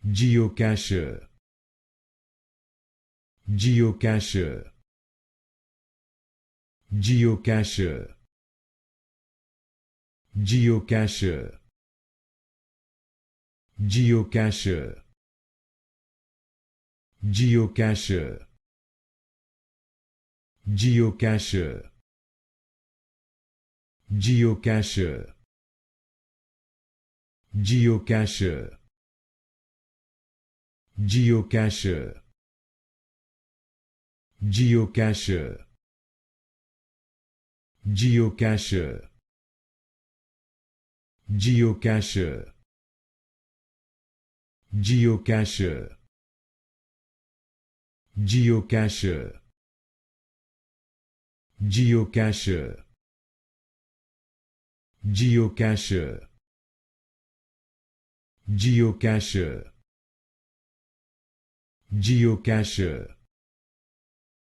Geocacher, Geocacher, Geocacher, Geocacher, Geocacher, Geocacher, Geocacher, Geocacher, Geocacher, Geocacher, Geocacher, Geocacher, Geocacher, Geocacher, Geocacher, Geocacher, Geocacher, Geocacher, Geocacher,